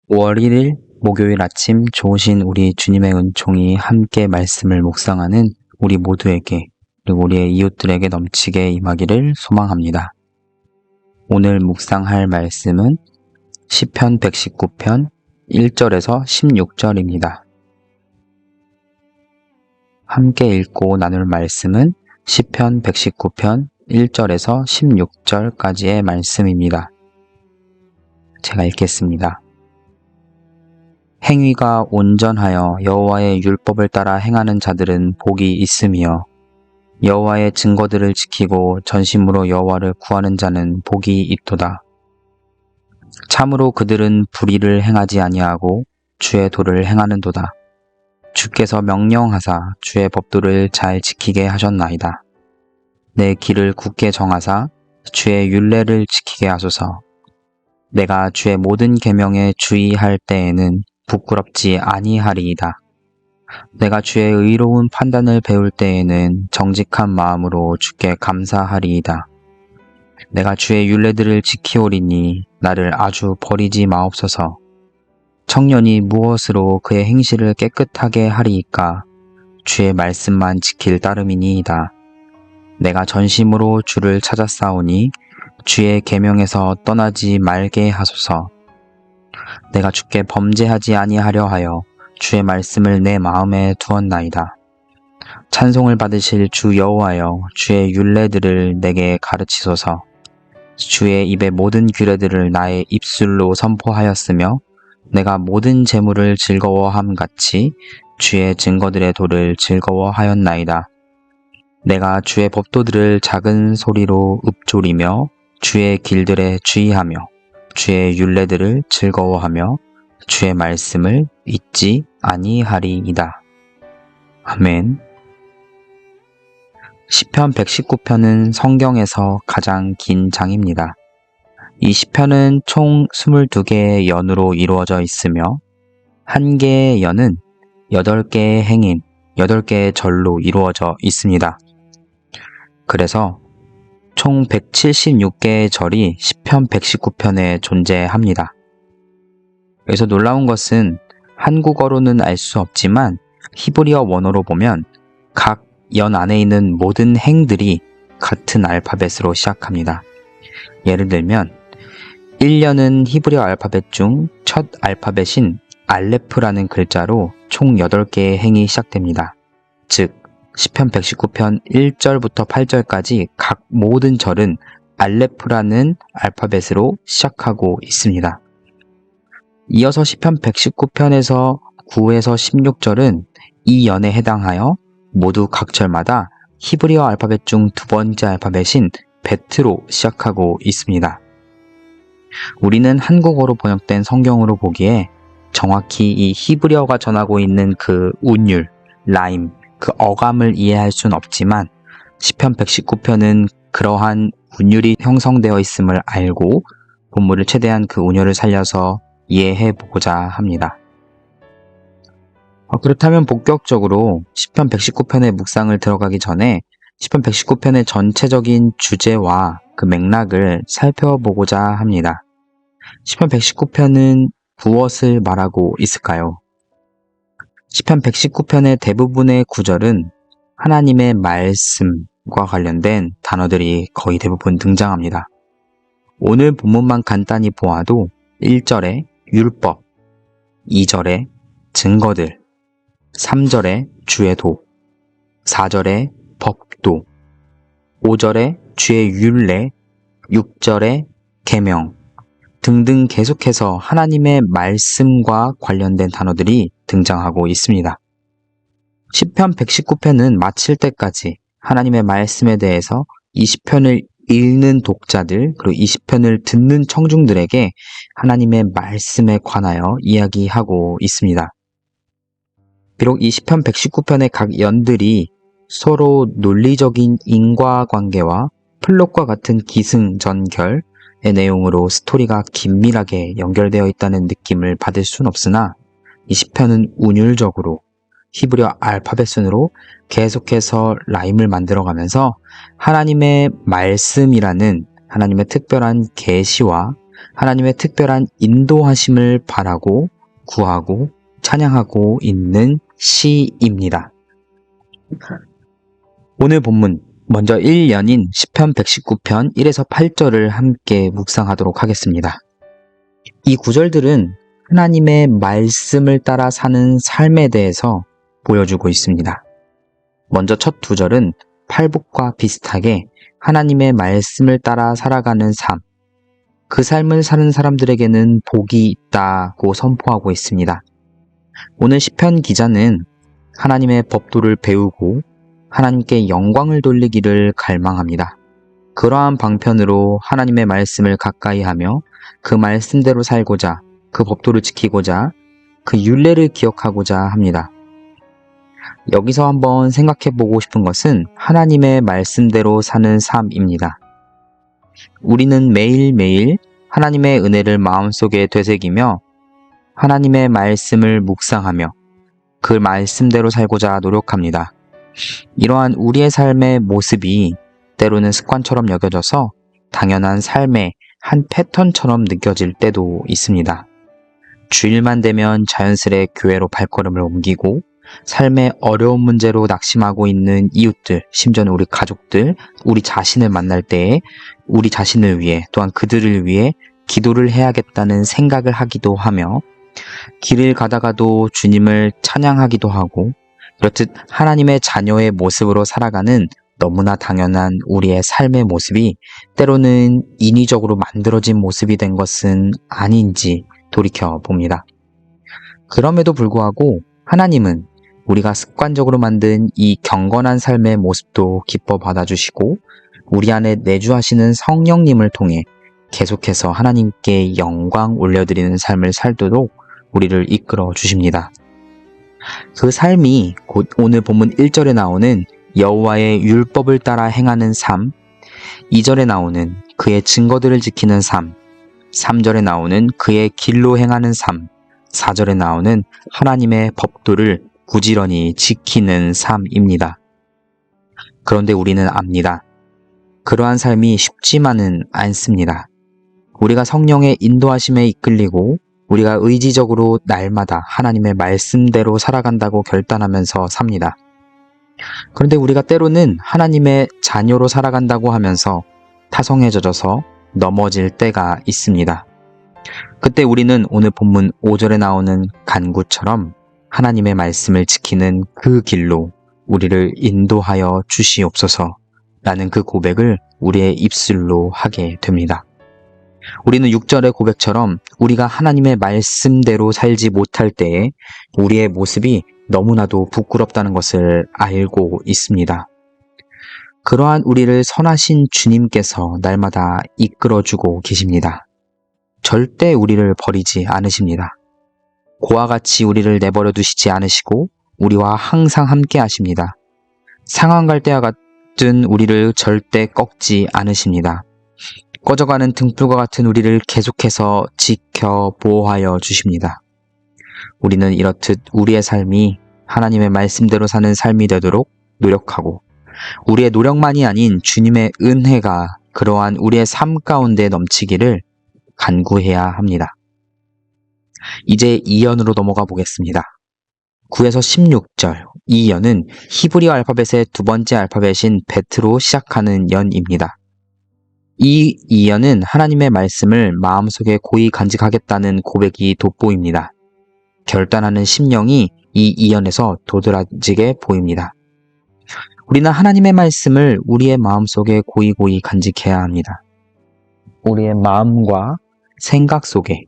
5월 1일 목요일 아침 좋으신 우리 주님의 은총이 함께 말씀을 묵상하는 우리 모두에게 그리고 우리의 이웃들에게 넘치게 임하기를 소망합니다. 오늘 묵상할 말씀은 시편 119편 1절에서 16절입니다. 함께 읽고 나눌 말씀은 시편 119편 1절에서 16절까지의 말씀입니다. 제가 읽겠습니다. 행위가 온전하여 여호와의 율법을 따라 행하는 자들은 복이 있으며 여호와의 증거들을 지키고 전심으로 여호와를 구하는 자는 복이 있도다. 참으로 그들은 불의를 행하지 아니하고 주의 도를 행하는도다. 주께서 명령하사 주의 법도를 잘 지키게 하셨나이다. 내 길을 굳게 정하사 주의 율례를 지키게 하소서. 내가 주의 모든 계명에 주의할 때에는 부끄럽지 아니하리이다. 내가 주의 의로운 판단을 배울 때에는 정직한 마음으로 주께 감사하리이다. 내가 주의 율례들을 지키오리니 나를 아주 버리지 마옵소서. 청년이 무엇으로 그의 행실을 깨끗하게 하리이까? 주의 말씀만 지킬 따름이니이다. 내가 전심으로 주를 찾았사오니 주의 계명에서 떠나지 말게 하소서. 내가 주께 범죄하지 아니하려 하여 주의 말씀을 내 마음에 두었나이다. 찬송을 받으실 주 여호와여, 주의 율례들을 내게 가르치소서. 주의 입의 모든 규례들을 나의 입술로 선포하였으며 내가 모든 재물을 즐거워함 같이 주의 증거들의 도를 즐거워하였나이다. 내가 주의 법도들을 작은 소리로 읊조리며 주의 길들에 주의하며 주의 율례들을 즐거워하며 주의 말씀을 잊지 아니하리이다. 아멘. 시편 119편은 성경에서 가장 긴 장입니다. 이 시편은 총 22개의 연으로 이루어져 있으며 한 개의 연은 8개의 행인, 8개의 절로 이루어져 있습니다. 그래서 총 176개의 절이 시편 119편에 존재합니다. 여기서 놀라운 것은 한국어로는 알 수 없지만 히브리어 원어로 보면 각 연 안에 있는 모든 행들이 같은 알파벳으로 시작합니다. 예를 들면 1년은 히브리어 알파벳 중 첫 알파벳인 알레프라는 글자로 총 8개의 행이 시작됩니다. 즉 시편 119편 1절부터 8절까지 각 모든 절은 알레프라는 알파벳으로 시작하고 있습니다. 이어서 시편 119편에서 9에서 16절은 이 연에 해당하여 모두 각 절마다 히브리어 알파벳 중 두 번째 알파벳인 베트로 시작하고 있습니다. 우리는 한국어로 번역된 성경으로 보기에 정확히 이 히브리어가 전하고 있는 그 운율, 라임, 그 어감을 이해할 수는 없지만 시편 119편은 그러한 운율이 형성되어 있음을 알고 본문을 최대한 그 운율을 살려서 이해해 보고자 합니다. 그렇다면 본격적으로 시편 119편의 묵상을 들어가기 전에 시편 119편의 전체적인 주제와 그 맥락을 살펴보고자 합니다. 시편 119편은 무엇을 말하고 있을까요? 시편 119편의 대부분의 구절은 하나님의 말씀과 관련된 단어들이 거의 대부분 등장합니다. 오늘 본문만 간단히 보아도 1절에 율법, 2절에 증거들, 3절에 주의 도, 4절에 법도, 5절에 주의 율례, 6절에 계명 등등 계속해서 하나님의 말씀과 관련된 단어들이 등장하고 있습니다. 시편 119편은 마칠 때까지 하나님의 말씀에 대해서 이 시편을 읽는 독자들 그리고 이 시편을 듣는 청중들에게 하나님의 말씀에 관하여 이야기하고 있습니다. 비록 이 시편 119편의 각 연들이 서로 논리적인 인과관계와 플롯과 같은 기승전결의 내용으로 스토리가 긴밀하게 연결되어 있다는 느낌을 받을 순 없으나 이 시편은 운율적으로 히브리어 알파벳 순으로 계속해서 라임을 만들어가면서 하나님의 말씀이라는 하나님의 특별한 계시와 하나님의 특별한 인도하심을 바라고 구하고 찬양하고 있는 시입니다. 오늘 본문 먼저 1년인 시편 119편 1에서 8절을 함께 묵상하도록 하겠습니다. 이 구절들은 하나님의 말씀을 따라 사는 삶에 대해서 보여주고 있습니다. 먼저 첫 두 절은 팔복과 비슷하게 하나님의 말씀을 따라 살아가는 삶, 그 삶을 사는 사람들에게는 복이 있다고 선포하고 있습니다. 오늘 시편 기자는 하나님의 법도를 배우고 하나님께 영광을 돌리기를 갈망합니다. 그러한 방편으로 하나님의 말씀을 가까이 하며 그 말씀대로 살고자, 그 법도를 지키고자, 그 율례를 기억하고자 합니다. 여기서 한번 생각해 보고 싶은 것은 하나님의 말씀대로 사는 삶입니다. 우리는 매일매일 하나님의 은혜를 마음속에 되새기며 하나님의 말씀을 묵상하며 그 말씀대로 살고자 노력합니다. 이러한 우리의 삶의 모습이 때로는 습관처럼 여겨져서 당연한 삶의 한 패턴처럼 느껴질 때도 있습니다. 주일만 되면 자연스레 교회로 발걸음을 옮기고 삶의 어려운 문제로 낙심하고 있는 이웃들, 심지어는 우리 가족들, 우리 자신을 만날 때에 우리 자신을 위해 또한 그들을 위해 기도를 해야겠다는 생각을 하기도 하며 길을 가다가도 주님을 찬양하기도 하고 그렇듯 하나님의 자녀의 모습으로 살아가는 너무나 당연한 우리의 삶의 모습이 때로는 인위적으로 만들어진 모습이 된 것은 아닌지 돌이켜봅니다. 그럼에도 불구하고 하나님은 우리가 습관적으로 만든 이 경건한 삶의 모습도 기뻐 받아주시고 우리 안에 내주하시는 성령님을 통해 계속해서 하나님께 영광 올려드리는 삶을 살도록 우리를 이끌어 주십니다. 그 삶이 곧 오늘 본문 1절에 나오는 여호와의 율법을 따라 행하는 삶, 2절에 나오는 그의 증거들을 지키는 삶, 3절에 나오는 그의 길로 행하는 삶, 4절에 나오는 하나님의 법도를 부지런히 지키는 삶입니다. 그런데 우리는 압니다. 그러한 삶이 쉽지만은 않습니다. 우리가 성령의 인도하심에 이끌리고 우리가 의지적으로 날마다 하나님의 말씀대로 살아간다고 결단하면서 삽니다. 그런데 우리가 때로는 하나님의 자녀로 살아간다고 하면서 타성에 젖어서 넘어질 때가 있습니다. 그때 우리는 오늘 본문 5절에 나오는 간구처럼 하나님의 말씀을 지키는 그 길로 우리를 인도하여 주시옵소서 라는 그 고백을 우리의 입술로 하게 됩니다. 우리는 6절의 고백처럼 우리가 하나님의 말씀대로 살지 못할 때에 우리의 모습이 너무나도 부끄럽다는 것을 알고 있습니다. 그러한 우리를 선하신 주님께서 날마다 이끌어주고 계십니다. 절대 우리를 버리지 않으십니다. 고와 같이 우리를 내버려 두시지 않으시고 우리와 항상 함께 하십니다. 상한 갈대와 같은 우리를 절대 꺾지 않으십니다. 꺼져가는 등불과 같은 우리를 계속해서 지켜 보호하여 주십니다. 우리는 이렇듯 우리의 삶이 하나님의 말씀대로 사는 삶이 되도록 노력하고 우리의 노력만이 아닌 주님의 은혜가 그러한 우리의 삶 가운데 넘치기를 간구해야 합니다. 이제 2연으로 넘어가 보겠습니다. 9에서 16절, 이 연은 히브리어 알파벳의 두 번째 알파벳인 베트로 시작하는 연입니다. 이 2연은 하나님의 말씀을 마음속에 고이 간직하겠다는 고백이 돋보입니다. 결단하는 심령이 이 2연에서 도드라지게 보입니다. 우리는 하나님의 말씀을 우리의 마음속에 고이 간직해야 합니다. 우리의 마음과 생각 속에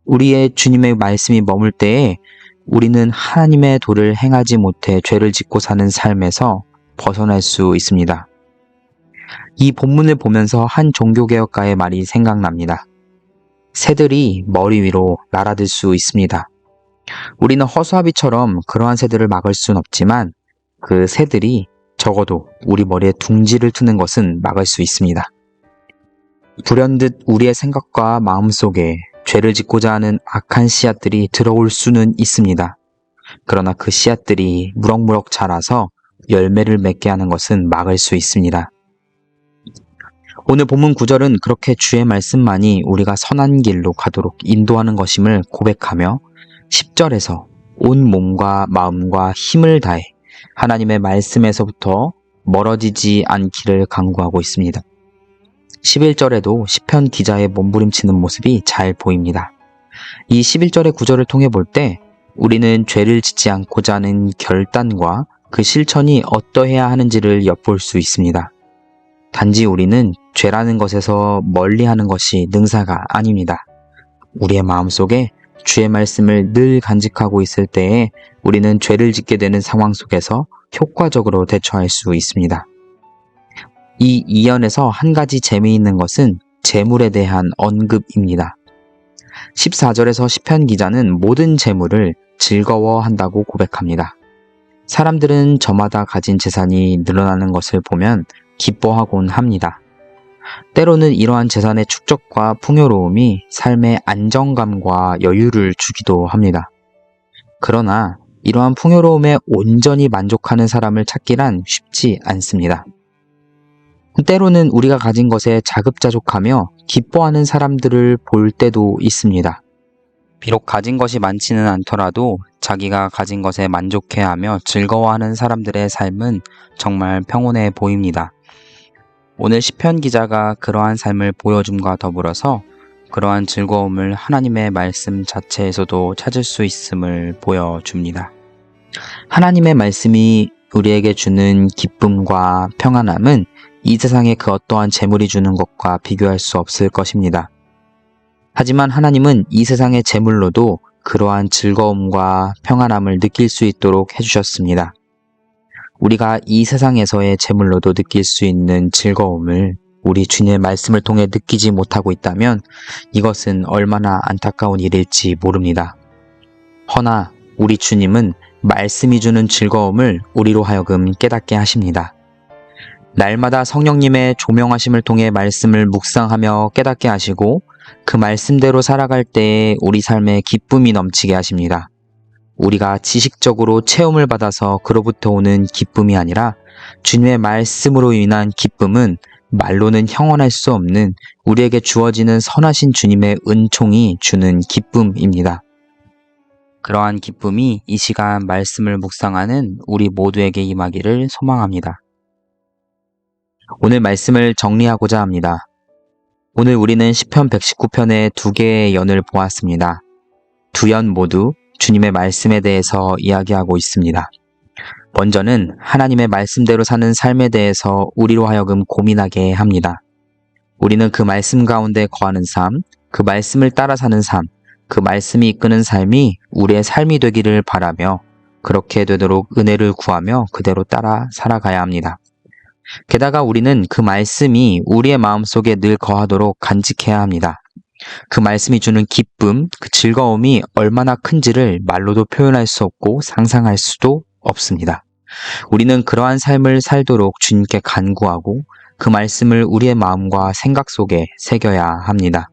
우리의 주님의 말씀이 머물 때에 우리는 하나님의 도를 행하지 못해 죄를 짓고 사는 삶에서 벗어날 수 있습니다. 이 본문을 보면서 한 종교개혁가의 말이 생각납니다. 새들이 머리 위로 날아들 수 있습니다. 우리는 허수아비처럼 그러한 새들을 막을 순 없지만 그 새들이 적어도 우리 머리에 둥지를 트는 것은 막을 수 있습니다. 불현듯 우리의 생각과 마음속에 죄를 짓고자 하는 악한 씨앗들이 들어올 수는 있습니다. 그러나 그 씨앗들이 무럭무럭 자라서 열매를 맺게 하는 것은 막을 수 있습니다. 오늘 본문 구절은 그렇게 주의 말씀만이 우리가 선한 길로 가도록 인도하는 것임을 고백하며 10절에서 온 몸과 마음과 힘을 다해 하나님의 말씀에서부터 멀어지지 않기를 간구하고 있습니다. 11절에도 시편 기자의 몸부림치는 모습이 잘 보입니다. 이 11절의 구절을 통해 볼 때 우리는 죄를 짓지 않고자 하는 결단과 그 실천이 어떠해야 하는지를 엿볼 수 있습니다. 단지 우리는 죄라는 것에서 멀리하는 것이 능사가 아닙니다. 우리의 마음속에 주의 말씀을 늘 간직하고 있을 때에 우리는 죄를 짓게 되는 상황 속에서 효과적으로 대처할 수 있습니다. 이 이연에서 한 가지 재미있는 것은 재물에 대한 언급입니다. 14절에서 시편 기자는 모든 재물을 즐거워한다고 고백합니다. 사람들은 저마다 가진 재산이 늘어나는 것을 보면 기뻐하곤 합니다. 때로는 이러한 재산의 축적과 풍요로움이 삶의 안정감과 여유를 주기도 합니다. 그러나 이러한 풍요로움에 온전히 만족하는 사람을 찾기란 쉽지 않습니다. 때로는 우리가 가진 것에 자급자족하며 기뻐하는 사람들을 볼 때도 있습니다. 비록 가진 것이 많지는 않더라도 자기가 가진 것에 만족해하며 즐거워하는 사람들의 삶은 정말 평온해 보입니다. 오늘 시편 기자가 그러한 삶을 보여줌과 더불어서 그러한 즐거움을 하나님의 말씀 자체에서도 찾을 수 있음을 보여줍니다. 하나님의 말씀이 우리에게 주는 기쁨과 평안함은 이 세상의 그 어떠한 재물이 주는 것과 비교할 수 없을 것입니다. 하지만 하나님은 이 세상의 재물로도 그러한 즐거움과 평안함을 느낄 수 있도록 해주셨습니다. 우리가 이 세상에서의 재물로도 느낄 수 있는 즐거움을 우리 주님의 말씀을 통해 느끼지 못하고 있다면 이것은 얼마나 안타까운 일일지 모릅니다. 허나 우리 주님은 말씀이 주는 즐거움을 우리로 하여금 깨닫게 하십니다. 날마다 성령님의 조명하심을 통해 말씀을 묵상하며 깨닫게 하시고 그 말씀대로 살아갈 때에 우리 삶에 기쁨이 넘치게 하십니다. 우리가 지식적으로 체험을 받아서 그로부터 오는 기쁨이 아니라 주님의 말씀으로 인한 기쁨은 말로는 형언할 수 없는 우리에게 주어지는 선하신 주님의 은총이 주는 기쁨입니다. 그러한 기쁨이 이 시간 말씀을 묵상하는 우리 모두에게 임하기를 소망합니다. 오늘 말씀을 정리하고자 합니다. 오늘 우리는 시편 119편의 두 개의 연을 보았습니다. 두 연 모두 주님의 말씀에 대해서 이야기하고 있습니다. 먼저는 하나님의 말씀대로 사는 삶에 대해서 우리로 하여금 고민하게 합니다. 우리는 그 말씀 가운데 거하는 삶, 그 말씀을 따라 사는 삶, 그 말씀이 이끄는 삶이 우리의 삶이 되기를 바라며 그렇게 되도록 은혜를 구하며 그대로 따라 살아가야 합니다. 게다가 우리는 그 말씀이 우리의 마음속에 늘 거하도록 간직해야 합니다. 그 말씀이 주는 기쁨, 그 즐거움이 얼마나 큰지를 말로도 표현할 수 없고 상상할 수도 없습니다. 우리는 그러한 삶을 살도록 주님께 간구하고 그 말씀을 우리의 마음과 생각 속에 새겨야 합니다.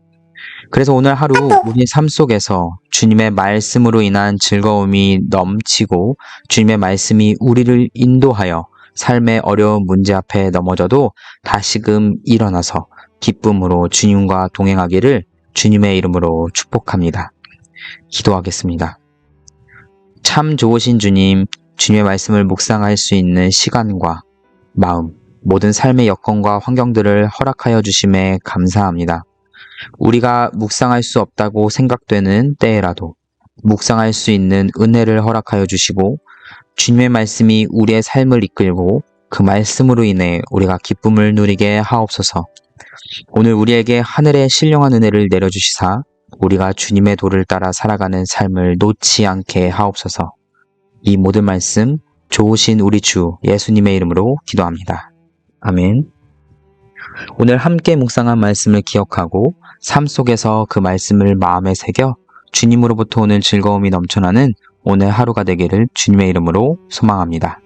그래서 오늘 하루 우리의 삶 속에서 주님의 말씀으로 인한 즐거움이 넘치고 주님의 말씀이 우리를 인도하여 삶의 어려운 문제 앞에 넘어져도 다시금 일어나서 기쁨으로 주님과 동행하기를 주님의 이름으로 축복합니다. 기도하겠습니다. 참 좋으신 주님, 주님의 말씀을 묵상할 수 있는 시간과 마음, 모든 삶의 여건과 환경들을 허락하여 주심에 감사합니다. 우리가 묵상할 수 없다고 생각되는 때에라도 묵상할 수 있는 은혜를 허락하여 주시고 주님의 말씀이 우리의 삶을 이끌고 그 말씀으로 인해 우리가 기쁨을 누리게 하옵소서. 오늘 우리에게 하늘의 신령한 은혜를 내려주시사 우리가 주님의 도를 따라 살아가는 삶을 놓지 않게 하옵소서. 이 모든 말씀 좋으신 우리 주 예수님의 이름으로 기도합니다. 아멘. 오늘 함께 묵상한 말씀을 기억하고 삶 속에서 그 말씀을 마음에 새겨 주님으로부터 오는 즐거움이 넘쳐나는 오늘 하루가 되기를 주님의 이름으로 소망합니다.